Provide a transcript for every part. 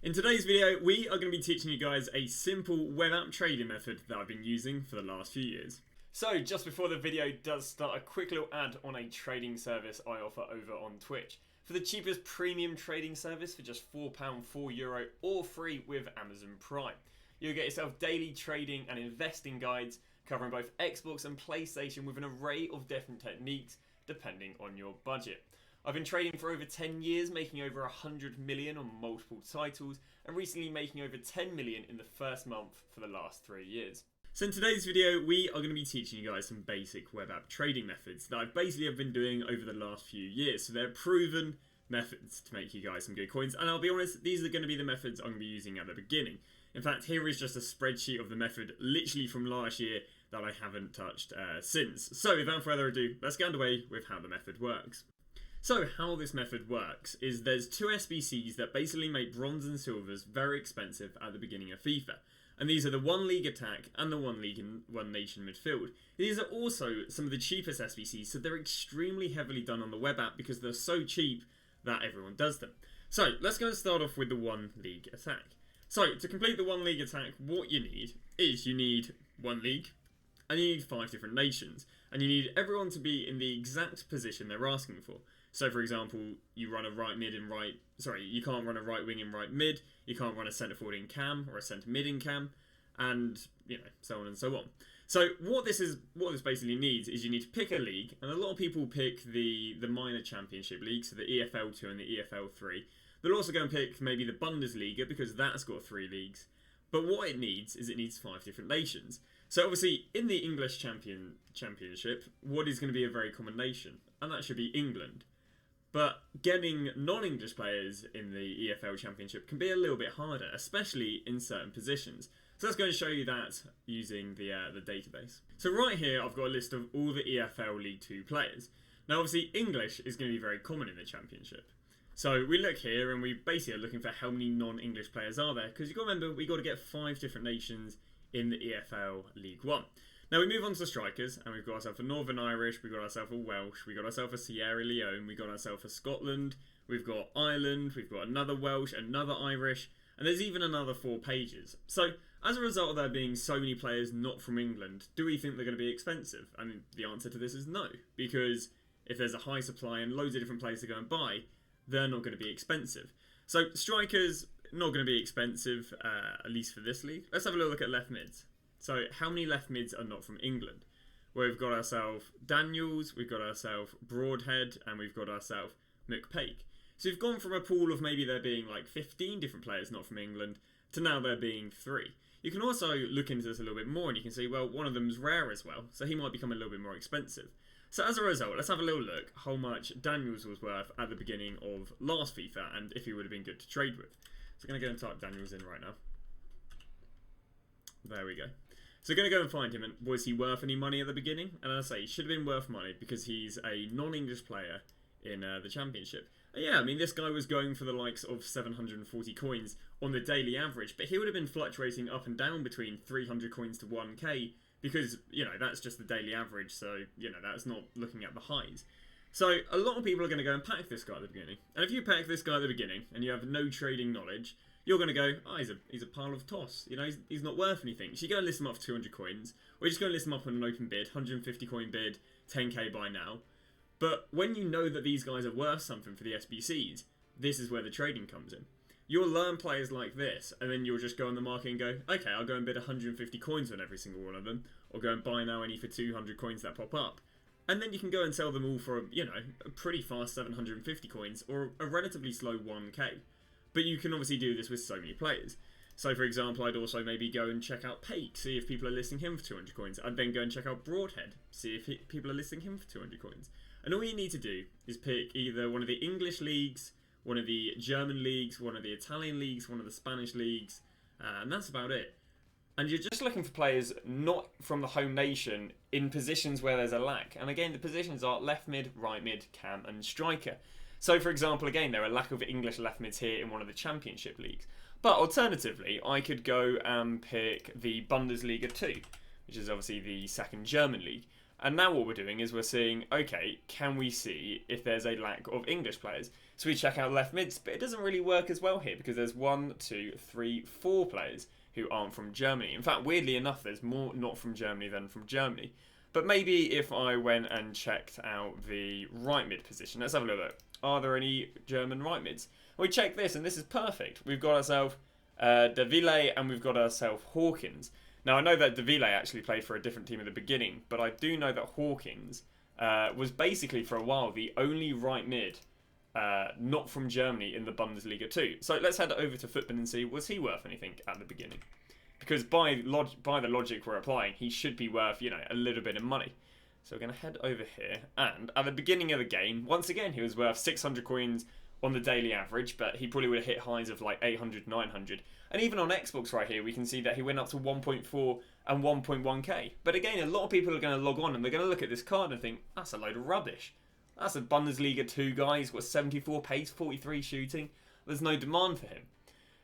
In today's video, we are going to be teaching you guys a simple web app trading method that I've been using for the last few years. So just before the video does start, a quick little ad on a trading service I offer over on Twitch. For the cheapest premium trading service for just £4, €4 or free with Amazon Prime. You'll get yourself daily trading and investing guides covering both Xbox and PlayStation with an array of different techniques depending on your budget. I've been trading for over 10 years, making over 100 million on multiple titles, and recently making over 10 million in the first month for the last 3 years. So in today's video, we are going to be teaching you guys some basic web app trading methods that I've basically been doing over the last few years. So they're proven methods to make you guys some good coins, and I'll be honest, these are going to be the methods I'm going to be using at the beginning. In fact, here is just a spreadsheet of the method literally from last year that I haven't touched since. So without further ado, let's get underway with how the method works. So how this method works is there's two SBCs that basically make bronze and silvers very expensive at the beginning of FIFA. And these are the One League Attack and the One League and One Nation Midfield. These are also some of the cheapest SBCs, so they're extremely heavily done on the web app because they're so cheap that everyone does them. So let's go and start off with the One League Attack. So to complete the One League Attack, what you need is you need one league and you need 5 different nations. And you need everyone to be in the exact position they're asking for. So for example, you run a right mid and you can't run a right wing in right mid, you can't run a centre forward in cam or a centre mid in cam, and so on and so on. So what this basically needs is you need to pick a league, and a lot of people pick the minor championship league, so the EFL2 and the EFL3. They'll also go and pick maybe the Bundesliga because that's got 3 leagues. But what it needs is 5 different nations. So obviously in the English championship, what is going to be a very common nation? And that should be England. But getting non-English players in the EFL Championship can be a little bit harder, especially in certain positions. So let's go and show you that using the database. So right here, I've got a list of all the EFL League 2 players. Now obviously English is going to be very common in the Championship. So we look here and we basically are looking for how many non-English players are there, because you've got to remember, we've got to get 5 different nations in the EFL League 1. Now we move on to the strikers, and we've got ourselves a Northern Irish, we've got ourselves a Welsh, we've got ourselves a Sierra Leone, we've got ourselves a Scotland, we've got Ireland, we've got another Welsh, another Irish, and there's even another 4 pages. So as a result of there being so many players not from England, do we think they're going to be expensive? I mean, the answer to this is no, because if there's a high supply and loads of different players to go and buy, they're not going to be expensive. So strikers, not going to be expensive, at least for this league. Let's have a little look at left mids. So how many left mids are not from England? Well, we've got ourselves Daniels, we've got ourselves Broadhead, and we've got ourselves McPake. So we've gone from a pool of maybe there being like 15 different players not from England to now there being 3. You can also look into this a little bit more and you can see, well, one of them's rare as well, so he might become a little bit more expensive. So as a result, let's have a little look how much Daniels was worth at the beginning of last FIFA and if he would have been good to trade with. So I'm going to go and type Daniels in right now. There we go. So we're going to go and find him, and was he worth any money at the beginning? And I say he should have been worth money because he's a non-English player in the Championship. And yeah, I mean, this guy was going for the likes of 740 coins on the daily average, but he would have been fluctuating up and down between 300 coins to 1k because, that's just the daily average, so, that's not looking at the highs. So a lot of people are going to go and pack this guy at the beginning. And if you pack this guy at the beginning and you have no trading knowledge, you're going to go, oh, he's a pile of toss. He's not worth anything. So you go and list him up for 200 coins, or you just go and list him up on an open bid, 150 coin bid, 10k buy now. But when you know that these guys are worth something for the SBCs, this is where the trading comes in. You'll learn players like this, and then you'll just go on the market and go, okay, I'll go and bid 150 coins on every single one of them, or go and buy now any for 200 coins that pop up. And then you can go and sell them all for, a pretty fast 750 coins, or a relatively slow 1k. But you can obviously do this with so many players. So for example, I'd also maybe go and check out Pake, see if people are listing him for 200 coins. I'd then go and check out Broadhead, see if people are listing him for 200 coins. And all you need to do is pick either one of the English leagues, one of the German leagues, one of the Italian leagues, one of the Spanish leagues, and that's about it. And you're just looking for players not from the home nation in positions where there's a lack. And again, the positions are left mid, right mid, cam and striker. So for example, again, there are a lack of English left mids here in one of the Championship leagues. But alternatively, I could go and pick the Bundesliga 2, which is obviously the second German league. And now what we're doing is we're seeing, okay, can we see if there's a lack of English players? So we check out left mids, but it doesn't really work as well here because there's 1, 2, 3, 4 players who aren't from Germany. In fact, weirdly enough, there's more not from Germany than from Germany. But maybe if I went and checked out the right mid position, let's have a look. Are there any German right mids? We check this, and this is perfect. We've got ourselves De Ville and we've got ourselves Hawkins. Now, I know that De Ville actually played for a different team at the beginning, but I do know that Hawkins was basically for a while the only right mid not from Germany in the Bundesliga too. So let's head over to Footbin and see, was he worth anything at the beginning? Because by the logic we're applying, he should be worth, you know, a little bit of money. So we're going to head over here, and at the beginning of the game, once again, he was worth 600 coins on the daily average, but he probably would have hit highs of like 800, 900. And even on Xbox right here, we can see that he went up to 1.4 and 1.1k. But again, a lot of people are going to log on and they're going to look at this card and think, that's a load of rubbish. That's a Bundesliga 2 guy. He's got 74 pace, 43 shooting. There's no demand for him.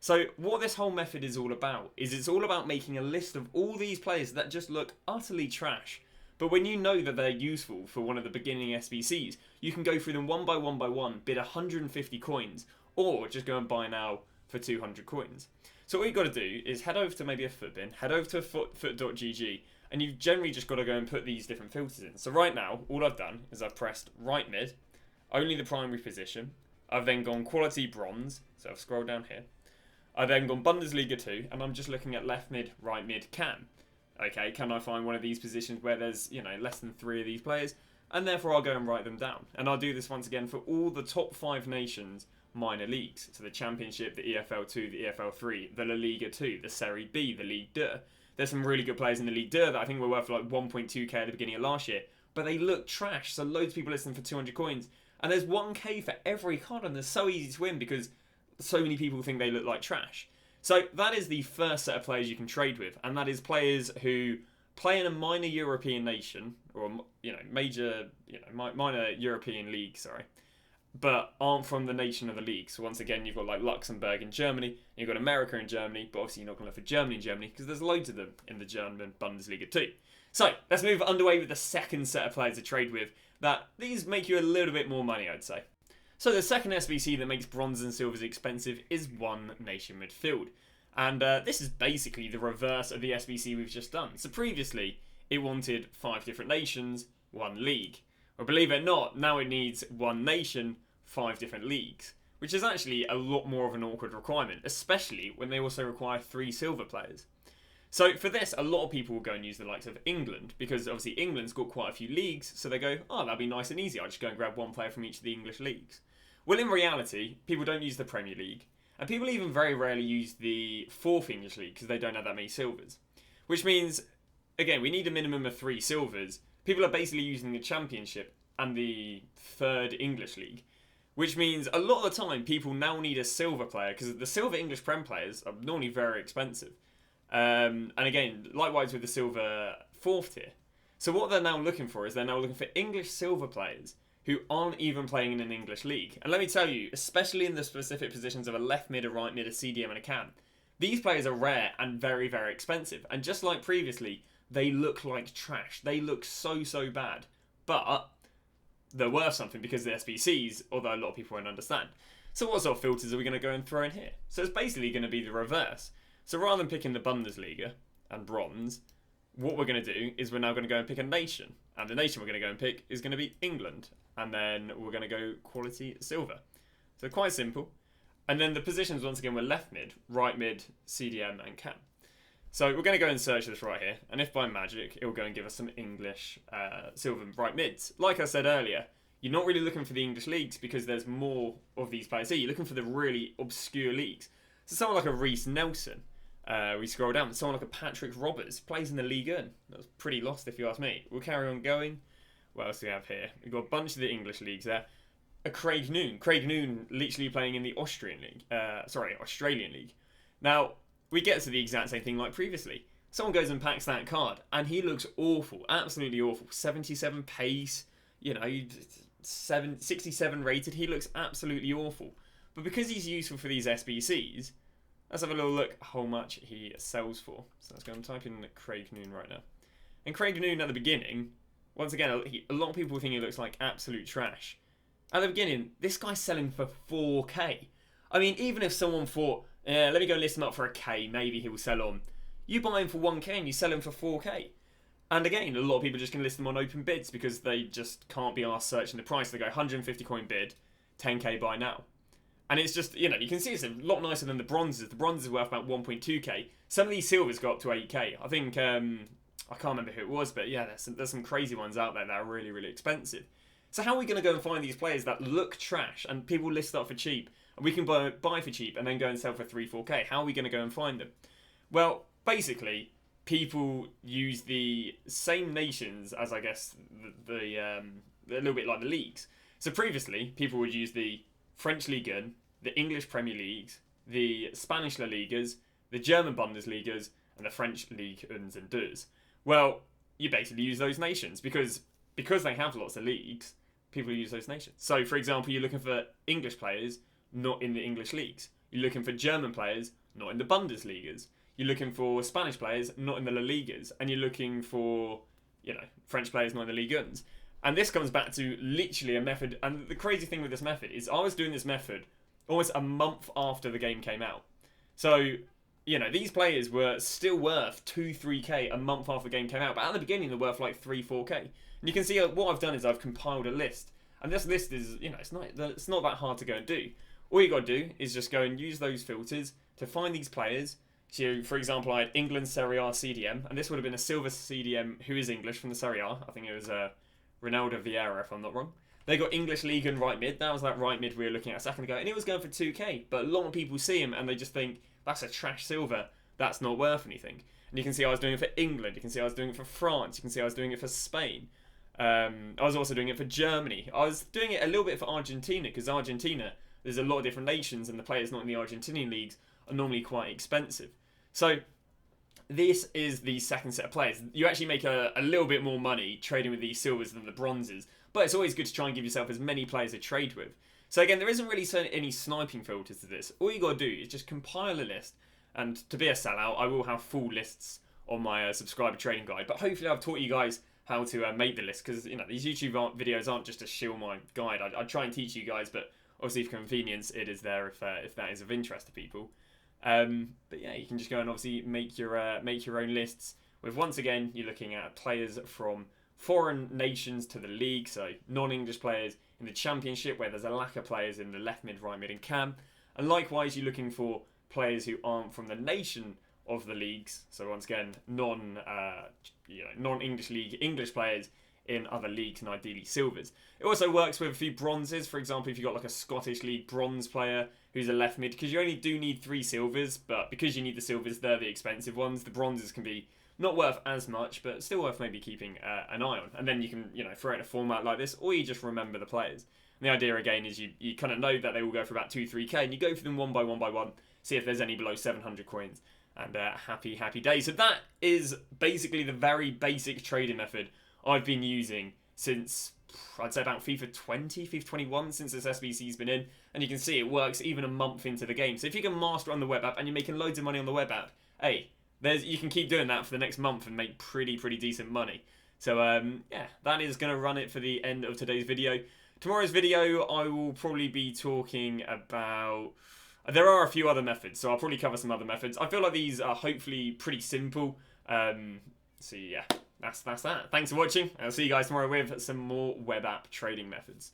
So what this whole method is all about is it's all about making a list of all these players that just look utterly trash. But when you know that they're useful for one of the beginning SBCs, you can go through them one by one, bid 150 coins, or just go and buy now for 200 coins. So what you've got to do is head over to maybe a Footbin, head over to foot.gg, and you've generally just got to go and put these different filters in. So right now, all I've done is I've pressed right mid, only the primary position. I've then gone quality bronze, so I've scrolled down here. I've then gone Bundesliga 2, and I'm just looking at left mid, right mid, can. Okay, can I find one of these positions where there's, you know, less than 3 of these players? And therefore I'll go and write them down. And I'll do this once again for all the top 5 nations minor leagues. So the Championship, the EFL2, the EFL3, the La Liga 2, the Serie B, the Ligue 2. There's some really good players in the Ligue 2 that I think were worth like 1.2k at the beginning of last year. But they look trash, so loads of people listen for 200 coins. And there's 1k for every card, and they're so easy to win because so many people think they look like trash. So that is the first set of players you can trade with, and that is players who play in a minor European nation, or, you know, major, you know, minor European league, sorry, but aren't from the nation of the league. So once again, you've got like Luxembourg and Germany, and you've got America and Germany, but obviously you're not going to look for Germany and Germany because there's loads of them in the German Bundesliga too. So let's move underway with the second set of players to trade with. That these make you a little bit more money, I'd say. So the second SBC that makes bronze and silvers expensive is Nation Midfield. And this is basically the reverse of the SBC we've just done. So previously, it wanted 5 different nations, 1 league. Well, believe it or not, now it needs 1 nation, 5 different leagues. Which is actually a lot more of an awkward requirement, especially when they also require 3 silver players. So for this, a lot of people will go and use the likes of England, because obviously England's got quite a few leagues, so they go, oh, that'd be nice and easy. I'll just go and grab 1 player from each of the English leagues. Well, in reality, people don't use the Premier League. And people even very rarely use the 4th English League because they don't have that many silvers. Which means, again, we need a minimum of 3 silvers. People are basically using the Championship and the 3rd English League. Which means a lot of the time people now need a silver player because the silver English Prem players are normally very expensive. And again, likewise with the silver 4th tier. So what they're now looking for is they're now looking for English silver players who aren't even playing in an English league. And let me tell you, especially in the specific positions of a left mid, a right mid, a CDM and a cam, these players are rare and very, very expensive. And just like previously, they look like trash. They look so, so bad. But they're worth something because they're SBCs, although a lot of people won't understand. So what sort of filters are we going to go and throw in here? So it's basically going to be the reverse. So rather than picking the Bundesliga and bronze, what we're going to do is we're now going to go and pick a nation. And the nation we're going to go and pick is going to be England. And then we're going to go quality silver. So quite simple. And then the positions, once again, were left mid, right mid, CDM, and cam. So we're going to go and search this right here. And if by magic, it will go and give us some English silver right mids. Like I said earlier, you're not really looking for the English leagues because there's more of these players here. You're looking for the really obscure leagues. So someone like a Reece Nelson, we scroll down, someone like a Patrick Roberts, plays in the Ligue 1. That was pretty lost if you ask me. We'll carry on going. What else do we have here? We've got a bunch of the English leagues there. A Craig Noon. Craig Noon literally playing in the Australian League. Now, we get to the exact same thing like previously. Someone goes and packs that card, and he looks awful. Absolutely awful. 77 pace, you know, 67 rated. He looks absolutely awful. But because he's useful for these SBCs, let's have a little look how much he sells for. So let's go and type in Craig Noon right now. And Craig Noon at the beginning once again, a lot of people think he looks like absolute trash. At the beginning, this guy's selling for 4k. I mean, even if someone thought, let me go list him up for a k, maybe he'll sell on. You buy him for 1k and you sell him for 4k. And again, a lot of people just can list them on open bids because they just can't be asked searching the price. They go 150 coin bid, 10k buy now. And it's just, you know, you can see it's a lot nicer than the bronzes. The bronzes are worth about 1.2k. Some of these silvers go up to 8k. I think, I can't remember who it was, but yeah, there's some crazy ones out there that are really, really expensive. So how are we going to go and find these players that look trash and people list up for cheap and we can buy for cheap and then go and sell for 3, 4k? How are we going to go and find them? Well, basically, people use the same nations as, I guess, a little bit like the leagues. So previously, people would use the French Ligue 1, the English Premier Leagues, the Spanish La Ligas, the German Bundesligas, and the French Ligue 1s and 2s. Well, you basically use those nations because they have lots of leagues, people use those nations. So, for example, you're looking for English players, not in the English leagues. You're looking for German players, not in the Bundesligas. You're looking for Spanish players, not in the La Ligas. And you're looking for, you know, French players, not in the Ligue 1s. And this comes back to literally a method. And the crazy thing with this method is I was doing this method almost a month after the game came out. So, you know, these players were still worth 2, 3k a month after the game came out. But at the beginning, they're worth like 3, 4k. And you can see what I've done is I've compiled a list. And this list is, you know, it's not that hard to go and do. All you got to do is just go and use those filters to find these players. So, for example, I had England Serie A CDM. And this would have been a silver CDM who is English from the Serie A. I think it was Ronaldo Vieira, if I'm not wrong. They got English League and right mid. That was that right mid we were looking at a second ago. And it was going for 2k. But a lot of people see him and they just think, that's a trash silver. That's not worth anything. And you can see I was doing it for England. You can see I was doing it for France. You can see I was doing it for Spain. I was also doing it for Germany. I was doing it a little bit for Argentina because Argentina, there's a lot of different nations and the players not in the Argentinian leagues are normally quite expensive. So this is the second set of players. You actually make a little bit more money trading with these silvers than the bronzes, but it's always good to try and give yourself as many players to trade with. So again, there isn't really any sniping filters to this. All you got to do is just compile a list, and to be a sellout, I will have full lists on my subscriber trading guide, but hopefully I've taught you guys how to make the list, because you know these YouTube videos aren't just to shill my guide. I try and teach you guys, but obviously for convenience, it is there if that is of interest to people. But yeah, you can just go and obviously make your own lists with, once again, you're looking at players from foreign nations to the league, so non-English players in the championship where there's a lack of players in the left mid, right mid and cam, and likewise you're looking for players who aren't from the nation of the leagues, so once again non-English league English players in other leagues and ideally silvers. It also works with a few bronzes. For example, if you've got like a Scottish League bronze player who's a left mid, because you only do need 3 silvers, but because you need the silvers, they're the expensive ones. The bronzes can be not worth as much, but still worth maybe keeping an eye on. And then you can, you know, throw it in a format like this, or you just remember the players. And the idea again is you kind of know that they will go for about 2, 3k, and you go for them one by one, see if there's any below 700 coins, and happy days. So that is basically the very basic trading method I've been using since, I'd say, about FIFA 20, FIFA 21, since this SBC's been in. And you can see it works even a month into the game. So if you can master on the web app and you're making loads of money on the web app, hey, you can keep doing that for the next month and make pretty decent money. So yeah, that is going to run it for the end of today's video. Tomorrow's video, I will probably be talking about... There are a few other methods, so I'll probably cover some other methods. I feel like these are hopefully pretty simple. So yeah, that's that. Thanks for watching. I'll see you guys tomorrow with some more web app trading methods.